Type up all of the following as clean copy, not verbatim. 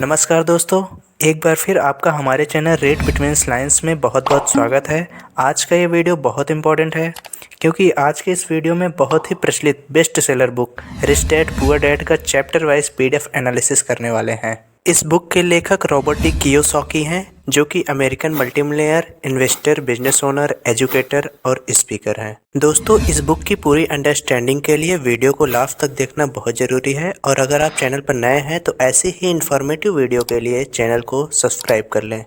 नमस्कार दोस्तों, एक बार फिर आपका हमारे चैनल रीड बिटवीन लाइन्स में बहुत बहुत स्वागत है। आज का ये वीडियो बहुत इम्पोर्टेंट है क्योंकि आज के इस वीडियो में बहुत ही प्रचलित best seller book rich dad poor dad का चैप्टर वाइज पीडीएफ एनालिसिस करने वाले हैं। इस बुक के लेखक रॉबर्ट डी कियोसाकी हैं, जो कि American multimillionaire, investor, business owner, educator और स्पीकर हैं। दोस्तों, इस बुक की पूरी अंडरस्टैंडिंग के लिए वीडियो को लास्ट तक देखना बहुत ज़रूरी है और अगर आप चैनल पर नए हैं तो ऐसे ही इन्फॉर्मेटिव वीडियो के लिए चैनल को सब्सक्राइब कर लें।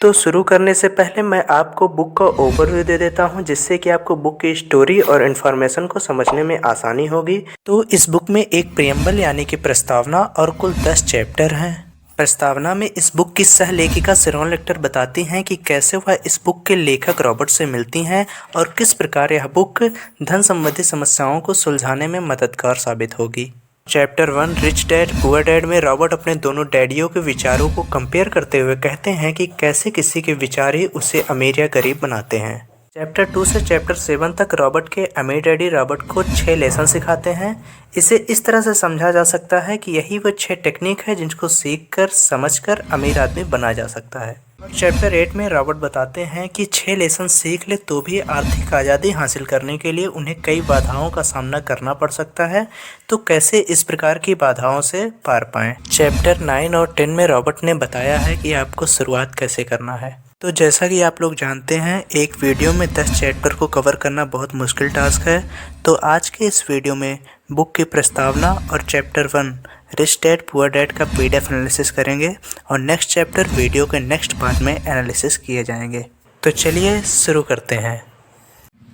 तो शुरू करने से पहले मैं आपको बुक का ओवरव्यू दे देता हूं, जिससे कि आपको बुक की स्टोरी और इन्फॉर्मेशन को समझने में आसानी होगी। तो इस बुक में एक प्रियम्बल यानी कि प्रस्तावना और कुल 10 चैप्टर हैं। प्रस्तावना में इस बुक की सह लेखिका शेरोन लेक्टर बताती हैं कि कैसे वह इस बुक के लेखक रॉबर्ट से मिलती हैं और किस प्रकार यह बुक धन संबंधी समस्याओं को सुलझाने में मददगार साबित होगी। Chapter 1 rich dad poor dad में रॉबर्ट अपने दोनों डैडियों के विचारों को कंपेयर करते हुए कहते हैं कि कैसे किसी के विचार ही उसे अमीर या गरीब बनाते हैं। चैप्टर 2 से चैप्टर 7 तक रॉबर्ट के अमीर डैडी रॉबर्ट को 6 लेसन सिखाते हैं। इसे इस तरह से समझा जा सकता है कि यही वो 6 टेक्निक है जिनको सीखकर समझकर अमीर आदमी बना जा सकता है। और चैप्टर 8 में रॉबर्ट बताते हैं कि 6 लेसन सीख ले तो भी आर्थिक आज़ादी हासिल करने के लिए उन्हें कई बाधाओं का सामना करना पड़ सकता है, तो कैसे इस प्रकार की बाधाओं से पार पाएं। चैप्टर 9 और 10 में रॉबर्ट ने बताया है कि आपको शुरुआत कैसे करना है। तो जैसा कि आप लोग जानते हैं, एक वीडियो में 10 चैप्टर को कवर करना बहुत मुश्किल टास्क है। तो आज के इस वीडियो में बुक की प्रस्तावना और chapter 1 rich dad poor dad का पीडीएफ एनालिसिस करेंगे और नेक्स्ट चैप्टर वीडियो के नेक्स्ट पार्ट में एनालिसिस किए जाएंगे। तो चलिए शुरू करते हैं।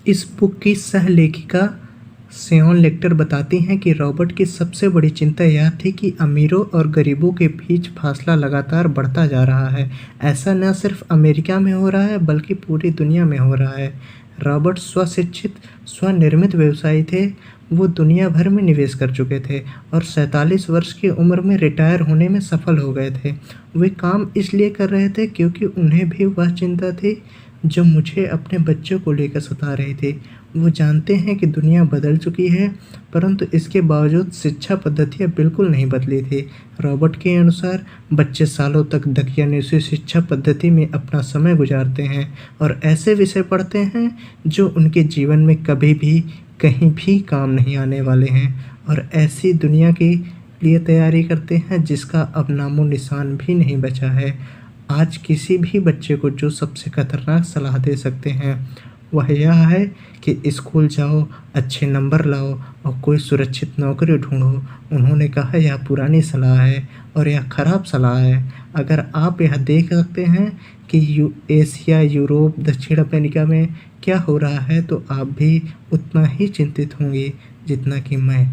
इस बुक की सह लेखिका शेरोन लेक्टर बताती हैं कि रॉबर्ट की सबसे बड़ी चिंता यह थी कि अमीरों और गरीबों के बीच फासला लगातार बढ़ता जा रहा है। ऐसा न सिर्फ अमेरिका में हो रहा है बल्कि पूरी दुनिया में हो रहा है। रॉबर्ट स्वशिक्षित स्वनिर्मित व्यवसायी थे। वो दुनिया भर में निवेश कर चुके थे और 47 वर्ष की उम्र में रिटायर होने में सफल हो गए थे। वे काम इसलिए कर रहे थे क्योंकि उन्हें भी वह चिंता थी जो मुझे अपने बच्चों को लेकर सता रही थी। वो जानते हैं कि दुनिया बदल चुकी है, परंतु इसके बावजूद शिक्षा पद्धतियाँ बिल्कुल नहीं बदली थी। रॉबर्ट के अनुसार बच्चे सालों तक दकियानुसी शिक्षा पद्धति में अपना समय गुजारते हैं और ऐसे विषय पढ़ते हैं जो उनके जीवन में कभी भी कहीं भी काम नहीं आने वाले हैं और ऐसी दुनिया के लिए तैयारी करते हैं जिसका अब नामो निशान भी नहीं बचा है। आज किसी भी बच्चे को जो सबसे खतरनाक सलाह दे सकते हैं वह यह है कि स्कूल जाओ, अच्छे नंबर लाओ और कोई सुरक्षित नौकरी ढूंढो। उन्होंने कहा यह पुरानी सलाह है और यह खराब सलाह है। अगर आप यह देख सकते हैं कि एशिया, यूरोप, दक्षिण अमेरिका में क्या हो रहा है तो आप भी उतना ही चिंतित होंगे जितना कि मैं।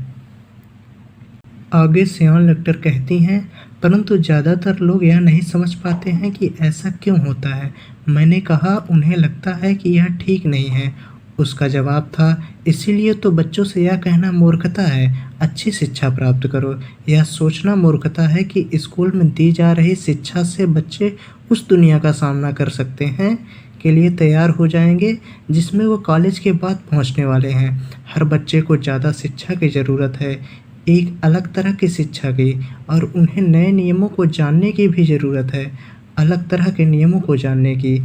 आगे शेरोन लेक्टर कहती हैं, परंतु ज़्यादातर लोग यह नहीं समझ पाते हैं कि ऐसा क्यों होता है। मैंने कहा उन्हें लगता है कि यह ठीक नहीं है। उसका जवाब था, इसीलिए तो बच्चों से यह कहना मूर्खता है, अच्छी शिक्षा प्राप्त करो। यह सोचना मूर्खता है कि स्कूल में दी जा रही शिक्षा से बच्चे उस दुनिया का सामना कर सकते हैं के लिए तैयार हो जाएंगे जिसमें वो कॉलेज के बाद पहुंचने वाले हैं। हर बच्चे को ज़्यादा शिक्षा की ज़रूरत है, एक अलग तरह की शिक्षा की, और उन्हें नए नियमों को जानने की भी ज़रूरत है, अलग तरह के नियमों को जानने की।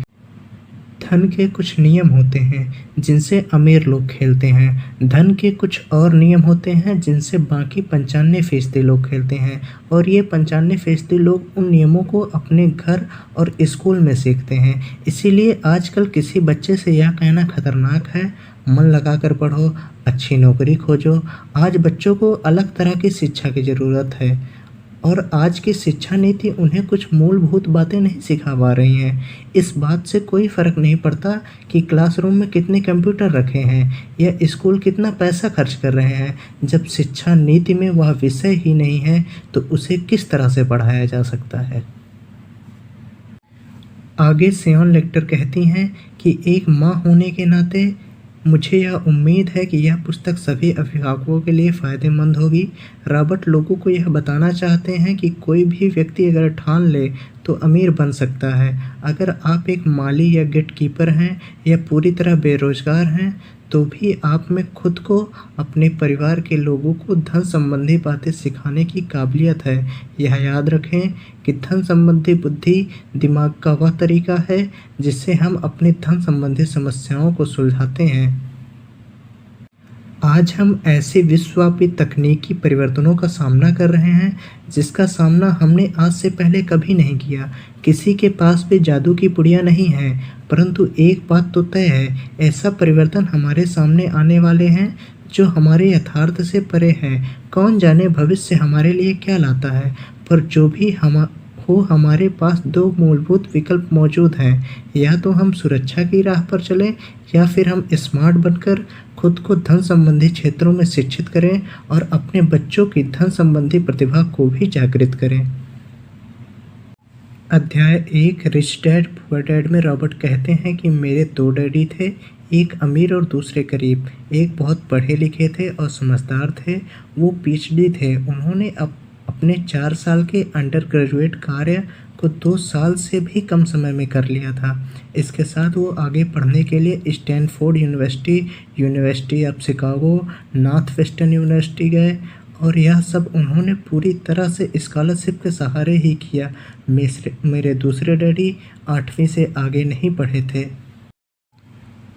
धन के कुछ नियम होते हैं जिनसे अमीर लोग खेलते हैं, धन के कुछ और नियम होते हैं जिनसे बाकी 95% लोग खेलते हैं और ये 95% लोग उन नियमों को अपने घर और स्कूल में सीखते हैं। इसीलिए आजकल किसी बच्चे से यह कहना खतरनाक है, मन लगाकर पढ़ो, अच्छी नौकरी खोजो। आज बच्चों को अलग तरह की शिक्षा की ज़रूरत है और आज की शिक्षा नीति उन्हें कुछ मूलभूत बातें नहीं सिखा पा रही हैं। इस बात से कोई फ़र्क नहीं पड़ता कि क्लासरूम में कितने कंप्यूटर रखे हैं या स्कूल कितना पैसा खर्च कर रहे हैं। जब शिक्षा नीति में वह विषय ही नहीं है तो उसे किस तरह से पढ़ाया जा सकता है। आगे शेरोन लेक्टर कहती हैं कि एक माँ होने के नाते मुझे यह उम्मीद है कि यह पुस्तक सभी अभिभावकों के लिए फ़ायदेमंद होगी। रॉबर्ट लोगों को यह बताना चाहते हैं कि कोई भी व्यक्ति अगर ठान ले तो अमीर बन सकता है। अगर आप एक माली या गेट कीपर हैं या पूरी तरह बेरोज़गार हैं तो भी आप में खुद को, अपने परिवार के लोगों को धन संबंधी बातें सिखाने की काबिलियत है। यह याद रखें कि धन संबंधी बुद्धि दिमाग का वह तरीका है जिससे हम अपनी धन संबंधी समस्याओं को सुलझाते हैं। आज हम ऐसे विश्वव्यापी तकनीकी परिवर्तनों का सामना कर रहे हैं जिसका सामना हमने आज से पहले कभी नहीं किया। किसी के पास भी जादू की पुड़िया नहीं है, परंतु एक बात तो तय है, ऐसा परिवर्तन हमारे सामने आने वाले हैं जो हमारे यथार्थ से परे हैं। कौन जाने भविष्य हमारे लिए क्या लाता है, पर जो भी हमारे पास दो मूलभूत विकल्प मौजूद हैं। या तो हम सुरक्षा की राह पर चलें या फिर हम स्मार्ट बनकर खुद को धन संबंधी क्षेत्रों में शिक्षित करें और अपने बच्चों की धन संबंधी प्रतिभा को भी जागृत करें। अध्याय 1 रिच डैड पुअर डैड में रॉबर्ट कहते हैं कि मेरे 2 डैडी थे, एक अमीर और दूसरे गरीब। एक बहुत पढ़े लिखे थे और समझदार थे, वो पीएचडी थे। उन्होंने अपने 4 साल के अंडर ग्रेजुएट कार्य को 2 साल से भी कम समय में कर लिया था। इसके साथ वो आगे पढ़ने के लिए Stanford university, university of Chicago, north western university गए और यह सब उन्होंने पूरी तरह से स्कॉलरशिप के सहारे ही किया। मेरे दूसरे डैडी 8वीं से आगे नहीं पढ़े थे।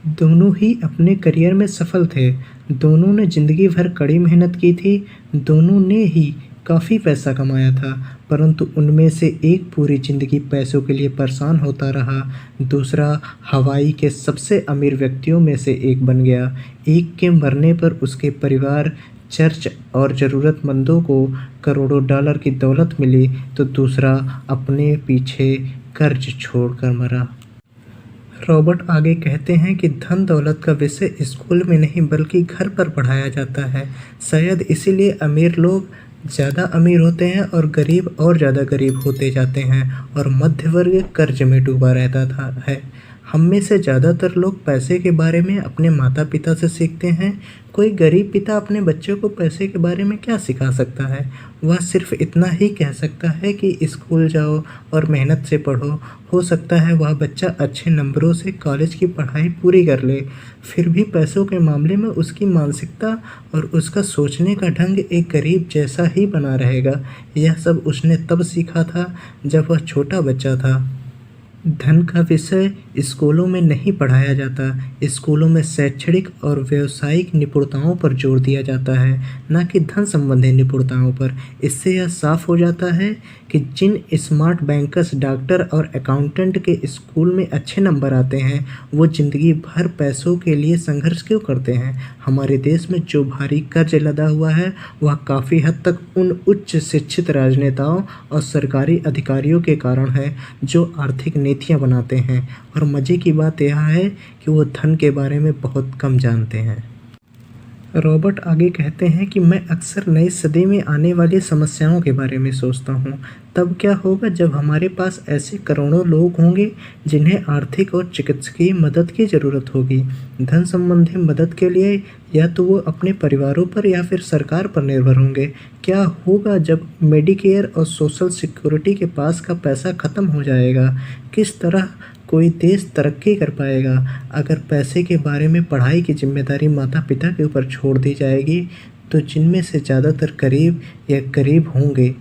दोनों ही अपने करियर में सफल थे, दोनों ने ज़िंदगी भर कड़ी मेहनत की थी, दोनों ने ही काफ़ी पैसा कमाया था, परंतु उनमें से एक पूरी ज़िंदगी पैसों के लिए परेशान होता रहा, दूसरा हवाई के सबसे अमीर व्यक्तियों में से एक बन गया। एक के मरने पर उसके परिवार, चर्च और ज़रूरतमंदों को करोड़ों डॉलर की दौलत मिली, तो दूसरा अपने पीछे कर्ज छोड़कर मरा। रॉबर्ट आगे कहते हैं कि धन दौलत का विषय स्कूल में नहीं बल्कि घर पर पढ़ाया जाता है। शायद इसीलिए अमीर लोग ज़्यादा अमीर होते हैं और गरीब और ज़्यादा गरीब होते जाते हैं और मध्य वर्ग कर्ज में डूबा रहता है। हम में से ज़्यादातर लोग पैसे के बारे में अपने माता पिता से सीखते हैं। कोई गरीब पिता अपने बच्चों को पैसे के बारे में क्या सिखा सकता है? वह सिर्फ इतना ही कह सकता है कि स्कूल जाओ और मेहनत से पढ़ो। हो सकता है वह बच्चा अच्छे नंबरों से कॉलेज की पढ़ाई पूरी कर ले, फिर भी पैसों के मामले में उसकी मानसिकता और उसका सोचने का ढंग एक गरीब जैसा ही बना रहेगा। यह सब उसने तब सीखा था जब वह छोटा बच्चा था। धन का विषय स्कूलों में नहीं पढ़ाया जाता। स्कूलों में शैक्षणिक और व्यावसायिक निपुणताओं पर जोर दिया जाता है, न कि धन संबंधी निपुणताओं पर। इससे यह साफ हो जाता है कि जिन स्मार्ट बैंकर्स, डॉक्टर और अकाउंटेंट के स्कूल में अच्छे नंबर आते हैं, वो ज़िंदगी भर पैसों के लिए संघर्ष क्यों करते हैं। हमारे देश में जो भारी कर्ज लदा हुआ है वह काफ़ी हद तक उन उच्च शिक्षित राजनेताओं और सरकारी अधिकारियों के कारण है जो आर्थिक नीतियाँ बनाते हैं, और मज़े की बात यह है कि वो धन के बारे में बहुत कम जानते हैं। रॉबर्ट आगे कहते हैं कि मैं अक्सर नई सदी में आने वाली समस्याओं के बारे में सोचता हूँ। तब क्या होगा जब हमारे पास ऐसे करोड़ों लोग होंगे जिन्हें आर्थिक और चिकित्सकीय मदद की ज़रूरत होगी। धन संबंधी मदद के लिए या तो वो अपने परिवारों पर या फिर सरकार पर निर्भर होंगे। क्या होगा जब मेडिकेयर और सोशल सिक्योरिटी के पास का पैसा ख़त्म हो जाएगा? किस तरह कोई देश तरक्की कर पाएगा? अगर पैसे के बारे में पढ़ाई की जिम्मेदारी माता पिता के ऊपर छोड़ दी जाएगी तो जिनमें से ज़्यादातर गरीब या गरीब होंगे।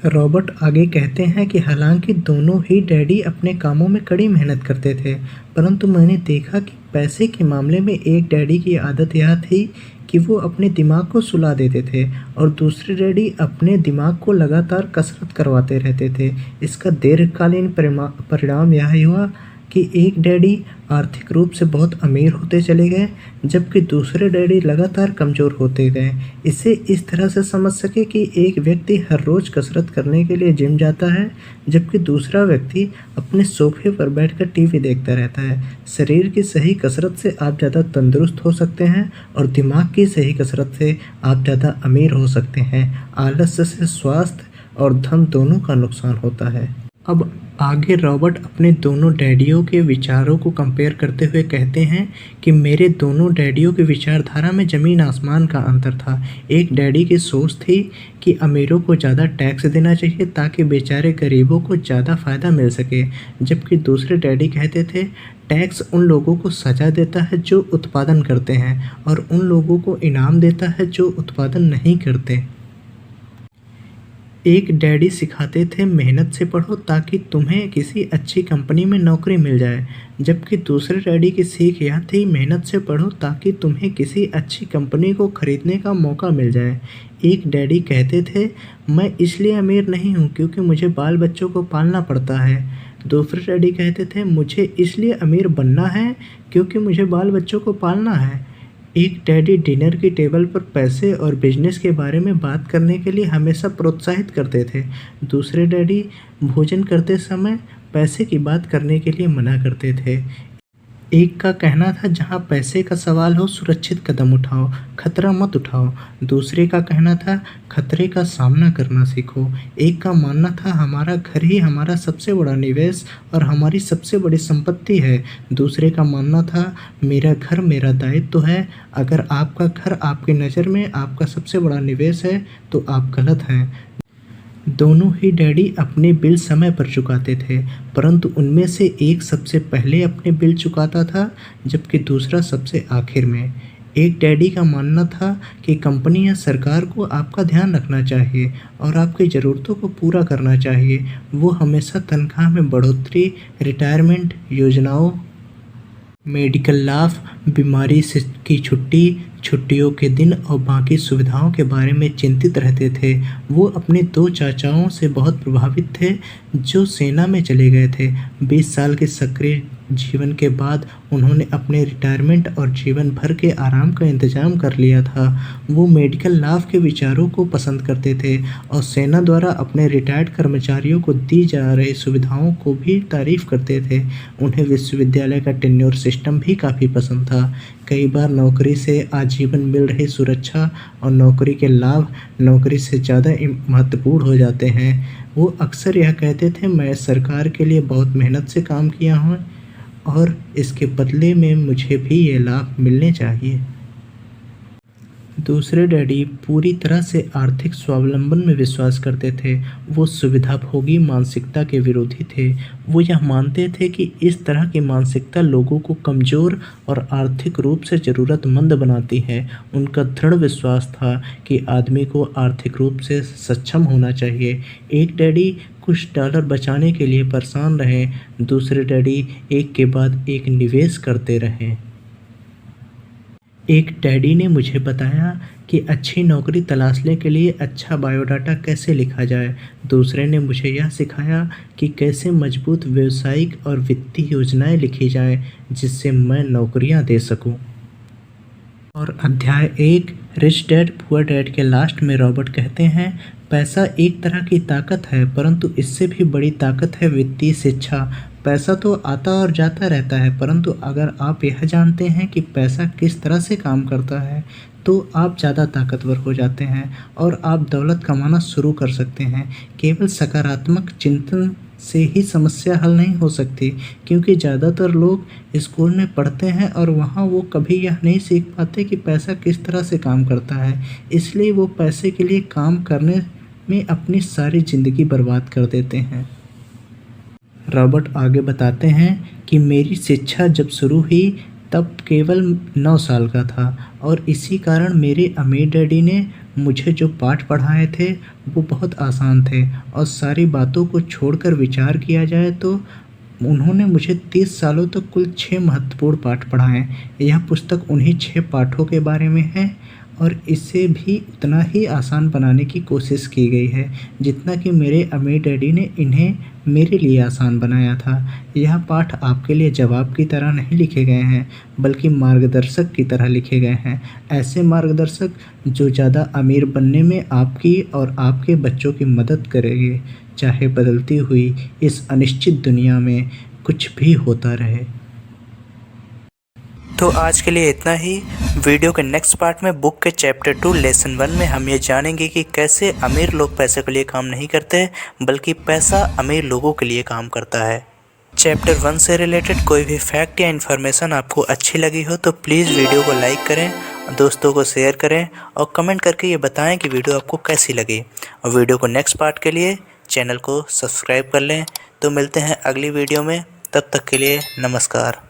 रॉबर्ट आगे कहते हैं कि हालांकि दोनों ही डैडी अपने कामों में कड़ी मेहनत करते थे, परंतु मैंने देखा कि पैसे के मामले में एक डैडी की आदत यह थी कि वो अपने दिमाग को सुला देते थे और दूसरे डैडी अपने दिमाग को लगातार कसरत करवाते रहते थे। इसका दीर्घकालीन परिणाम यह हुआ कि एक डैडी आर्थिक रूप से बहुत अमीर होते चले गए, जबकि दूसरे डैडी लगातार कमज़ोर होते गए। इसे इस तरह से समझ सके कि एक व्यक्ति हर रोज़ कसरत करने के लिए जिम जाता है, जबकि दूसरा व्यक्ति अपने सोफे पर बैठकर टीवी देखता रहता है। शरीर की सही कसरत से आप ज़्यादा तंदुरुस्त हो सकते हैं और दिमाग की सही कसरत से आप ज़्यादा अमीर हो सकते हैं। आलस्य से स्वास्थ्य और धन दोनों का नुकसान होता है। अब आगे रॉबर्ट अपने दोनों डैडियों के विचारों को कंपेयर करते हुए कहते हैं कि मेरे दोनों डैडियों की विचारधारा में ज़मीन आसमान का अंतर था। एक डैडी की सोच थी कि अमीरों को ज़्यादा टैक्स देना चाहिए ताकि बेचारे गरीबों को ज़्यादा फ़ायदा मिल सके, जबकि दूसरे डैडी कहते थे टैक्स उन लोगों को सजा देता है जो उत्पादन करते हैं और उन लोगों को इनाम देता है जो उत्पादन नहीं करते। एक डैडी सिखाते थे मेहनत से पढ़ो ताकि तुम्हें किसी अच्छी कंपनी में नौकरी मिल जाए, जबकि दूसरे डैडी की सीख यह थी मेहनत से पढ़ो ताकि तुम्हें किसी अच्छी कंपनी को खरीदने का मौका मिल जाए। एक डैडी कहते थे मैं इसलिए अमीर नहीं हूँ क्योंकि मुझे बाल बच्चों को पालना पड़ता है। दूसरे डैडी कहते थे मुझे इसलिए अमीर बनना है क्योंकि मुझे बाल बच्चों को पालना है। एक डैडी डिनर की टेबल पर पैसे और बिजनेस के बारे में बात करने के लिए हमेशा प्रोत्साहित करते थे। दूसरे डैडी भोजन करते समय पैसे की बात करने के लिए मना करते थे। एक का कहना था जहाँ पैसे का सवाल हो सुरक्षित कदम उठाओ, खतरा मत उठाओ। दूसरे का कहना था खतरे का सामना करना सीखो। एक का मानना था हमारा घर ही हमारा सबसे बड़ा निवेश और हमारी सबसे बड़ी संपत्ति है। दूसरे का मानना था मेरा घर मेरा दायित्व है। अगर आपका घर आपकी नज़र में आपका सबसे बड़ा निवेश है तो आप गलत हैं। दोनों ही डैडी अपने बिल समय पर चुकाते थे, परंतु उनमें से एक सबसे पहले अपने बिल चुकाता था जबकि दूसरा सबसे आखिर में। एक डैडी का मानना था कि कंपनी या सरकार को आपका ध्यान रखना चाहिए और आपकी ज़रूरतों को पूरा करना चाहिए। वो हमेशा तनख्वाह में बढ़ोतरी, रिटायरमेंट योजनाओं, मेडिकल लाभ, बीमारी से की छुट्टी, छुट्टियों के दिन और बाकी सुविधाओं के बारे में चिंतित रहते थे। वो अपने दो चाचाओं से बहुत प्रभावित थे जो सेना में चले गए थे। 20 साल के सक्रिय जीवन के बाद उन्होंने अपने रिटायरमेंट और जीवन भर के आराम का इंतजाम कर लिया था। वो मेडिकल लाभ के विचारों को पसंद करते थे और सेना द्वारा अपने रिटायर्ड कर्मचारियों को दी जा रही सुविधाओं को भी तारीफ़ करते थे। उन्हें विश्वविद्यालय का टेन्योर सिस्टम भी काफ़ी पसंद था। कई बार नौकरी से आजीवन मिल रही सुरक्षा और नौकरी के लाभ नौकरी से ज़्यादा महत्वपूर्ण हो जाते हैं। वो अक्सर यह कहते थे मैं सरकार के लिए बहुत मेहनत से काम किया हूँ और इसके बदले में मुझे भी ये लाभ मिलने चाहिए। दूसरे डैडी पूरी तरह से आर्थिक स्वावलंबन में विश्वास करते थे। वो सुविधाभोगी मानसिकता के विरोधी थे। वो यह मानते थे कि इस तरह की मानसिकता लोगों को कमज़ोर और आर्थिक रूप से ज़रूरतमंद बनाती है। उनका दृढ़ विश्वास था कि आदमी को आर्थिक रूप से सक्षम होना चाहिए। एक डैडी कुछ डॉलर बचाने के लिए परेशान रहे, दूसरे डैडी एक के बाद एक निवेश करते रहे। एक डैडी ने मुझे बताया कि अच्छी नौकरी तलाशने के लिए अच्छा बायोडाटा कैसे लिखा जाए। दूसरे ने मुझे यह सिखाया कि कैसे मजबूत व्यावसायिक और वित्तीय योजनाएं लिखी जाएं जिससे मैं नौकरियां दे सकूं। और अध्याय 1 रिच डैड पुअर डैड के लास्ट में रॉबर्ट कहते हैं पैसा एक तरह की ताकत है परंतु इससे भी बड़ी ताकत है वित्तीय शिक्षा। पैसा तो आता और जाता रहता है परंतु अगर आप यह जानते हैं कि पैसा किस तरह से काम करता है तो आप ज़्यादा ताकतवर हो जाते हैं और आप दौलत कमाना शुरू कर सकते हैं। केवल सकारात्मक चिंतन से ही समस्या हल नहीं हो सकती क्योंकि ज़्यादातर लोग स्कूल में पढ़ते हैं और वहाँ वो कभी यह नहीं सीख पाते कि पैसा किस तरह से काम करता है, इसलिए वो पैसे के लिए काम करने में अपनी सारी ज़िंदगी बर्बाद कर देते हैं। रॉबर्ट आगे बताते हैं कि मेरी शिक्षा जब शुरू हुई तब केवल 9 साल का था और इसी कारण मेरे अमीर डैडी ने मुझे जो पाठ पढ़ाए थे वो बहुत आसान थे और सारी बातों को छोड़कर विचार किया जाए तो उन्होंने मुझे 30 सालों तक कुल 6 महत्वपूर्ण पाठ पढ़ाए। यह पुस्तक उन्हीं 6 पाठों के बारे में है और इसे भी उतना ही आसान बनाने की कोशिश की गई है जितना कि मेरे अमीर डैडी ने इन्हें मेरे लिए आसान बनाया था। यह पाठ आपके लिए जवाब की तरह नहीं लिखे गए हैं बल्कि मार्गदर्शक की तरह लिखे गए हैं। ऐसे मार्गदर्शक जो ज़्यादा अमीर बनने में आपकी और आपके बच्चों की मदद करेंगे, चाहे बदलती हुई इस अनिश्चित दुनिया में कुछ भी होता रहे। तो आज के लिए इतना ही। वीडियो के नेक्स्ट पार्ट में बुक के चैप्टर 2 लेसन 1 में हम ये जानेंगे कि कैसे अमीर लोग पैसे के लिए काम नहीं करते बल्कि पैसा अमीर लोगों के लिए काम करता है। चैप्टर 1 से रिलेटेड कोई भी फैक्ट या इन्फॉर्मेशन आपको अच्छी लगी हो तो प्लीज़ वीडियो को लाइक करें, दोस्तों को शेयर करें और कमेंट करके ये बताएं कि वीडियो आपको कैसी लगी। और वीडियो को नेक्स्ट पार्ट के लिए चैनल को सब्सक्राइब कर लें। तो मिलते हैं अगली वीडियो में, तब तक के लिए नमस्कार।